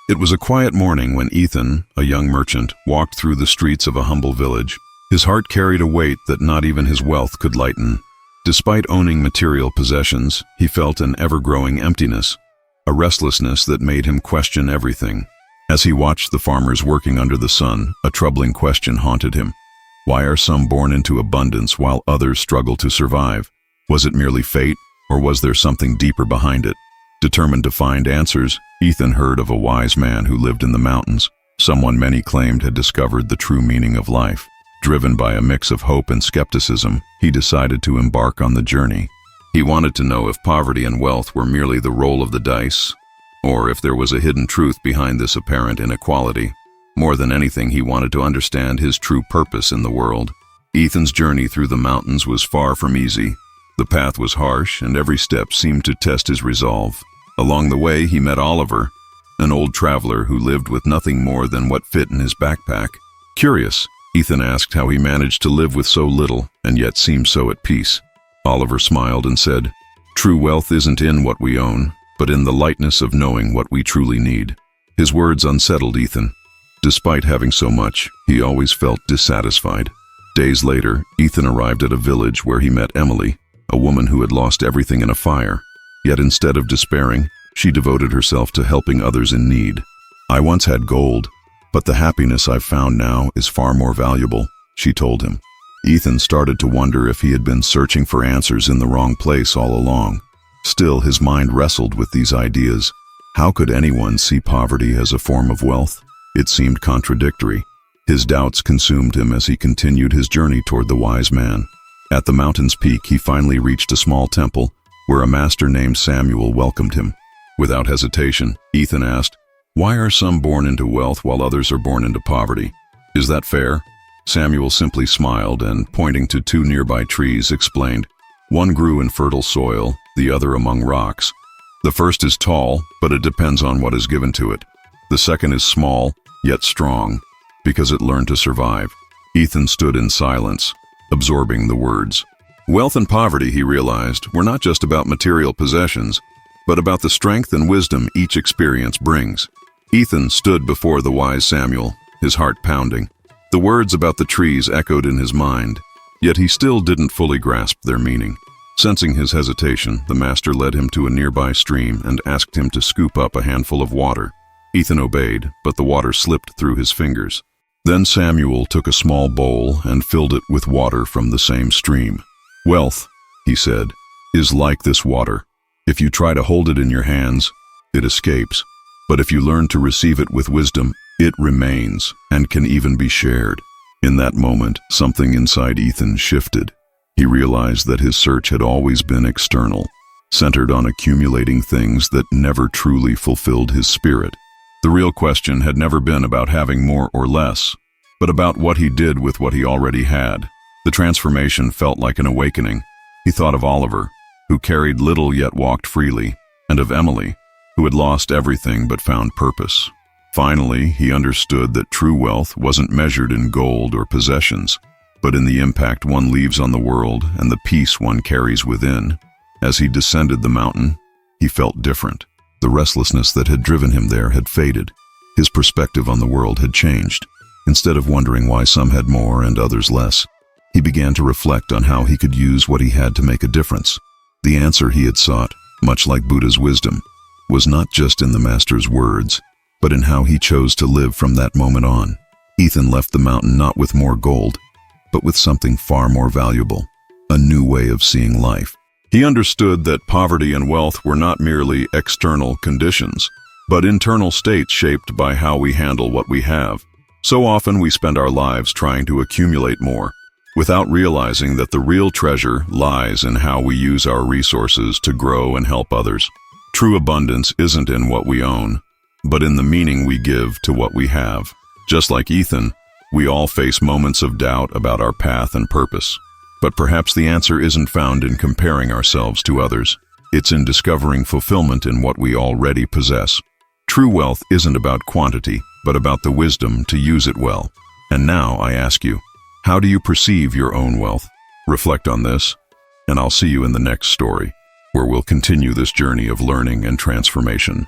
It was a quiet morning when Ethan, a young merchant, walked through the streets of a humble village. His heart carried a weight that not even his wealth could lighten. Despite owning material possessions, he felt an ever-growing emptiness, a restlessness that made him question everything. As he watched the farmers working under the sun, a troubling question haunted him. Why are some born into abundance while others struggle to survive? Was it merely fate, or was there something deeper behind it? Determined to find answers, Ethan heard of a wise man who lived in the mountains, someone many claimed had discovered the true meaning of life. Driven by a mix of hope and skepticism, he decided to embark on the journey. He wanted to know if poverty and wealth were merely the roll of the dice, or if there was a hidden truth behind this apparent inequality. More than anything, he wanted to understand his true purpose in the world. Ethan's journey through the mountains was far from easy. The path was harsh, and every step seemed to test his resolve. Along the way, he met Oliver, an old traveler who lived with nothing more than what fit in his backpack. Curious, Ethan asked how he managed to live with so little and yet seem so at peace. Oliver smiled and said, "True wealth isn't in what we own, but in the lightness of knowing what we truly need." His words unsettled Ethan. Despite having so much, he always felt dissatisfied. Days later, Ethan arrived at a village where he met Emily, a woman who had lost everything in a fire. Yet instead of despairing, she devoted herself to helping others in need. "I once had gold, but the happiness I've found now is far more valuable," she told him. Ethan started to wonder if he had been searching for answers in the wrong place all along. Still, his mind wrestled with these ideas. How could anyone see poverty as a form of wealth? It seemed contradictory. His doubts consumed him as he continued his journey toward the wise man. At the mountain's peak, he finally reached a small temple where a master named Samuel welcomed him. Without hesitation, Ethan asked, "Why are some born into wealth while others are born into poverty? Is that fair?" Samuel simply smiled and, pointing to two nearby trees, explained, "One grew in fertile soil, the other among rocks. The first is tall, but it depends on what is given to it. The second is small, yet strong, because it learned to survive." Ethan stood in silence, absorbing the words. Wealth and poverty, he realized, were not just about material possessions, but about the strength and wisdom each experience brings. Ethan stood before the wise Samuel, his heart pounding. The words about the trees echoed in his mind, yet he still didn't fully grasp their meaning. Sensing his hesitation, the master led him to a nearby stream and asked him to scoop up a handful of water. Ethan obeyed, but the water slipped through his fingers. Then Samuel took a small bowl and filled it with water from the same stream. "Wealth," he said, "is like this water. If you try to hold it in your hands, it escapes. But if you learn to receive it with wisdom, it remains and can even be shared." In that moment, something inside Ethan shifted. He realized that his search had always been external, centered on accumulating things that never truly fulfilled his spirit. The real question had never been about having more or less, but about what he did with what he already had. The transformation felt like an awakening. He thought of Oliver, who carried little yet walked freely, and of Emily, who had lost everything but found purpose. Finally, he understood that true wealth wasn't measured in gold or possessions, but in the impact one leaves on the world and the peace one carries within. As he descended the mountain, he felt different. The restlessness that had driven him there had faded. His perspective on the world had changed. Instead of wondering why some had more and others less, he began to reflect on how he could use what he had to make a difference. The answer he had sought, much like Buddha's wisdom, was not just in the master's words, but in how he chose to live from that moment on. Ethan left the mountain not with more gold, but with something far more valuable, a new way of seeing life. He understood that poverty and wealth were not merely external conditions, but internal states shaped by how we handle what we have. So often we spend our lives trying to accumulate more, without realizing that the real treasure lies in how we use our resources to grow and help others. True abundance isn't in what we own, but in the meaning we give to what we have. Just like Ethan, we all face moments of doubt about our path and purpose. But perhaps the answer isn't found in comparing ourselves to others. It's in discovering fulfillment in what we already possess. True wealth isn't about quantity, but about the wisdom to use it well. And now I ask you, how do you perceive your own wealth? Reflect on this, and I'll see you in the next story, where we'll continue this journey of learning and transformation.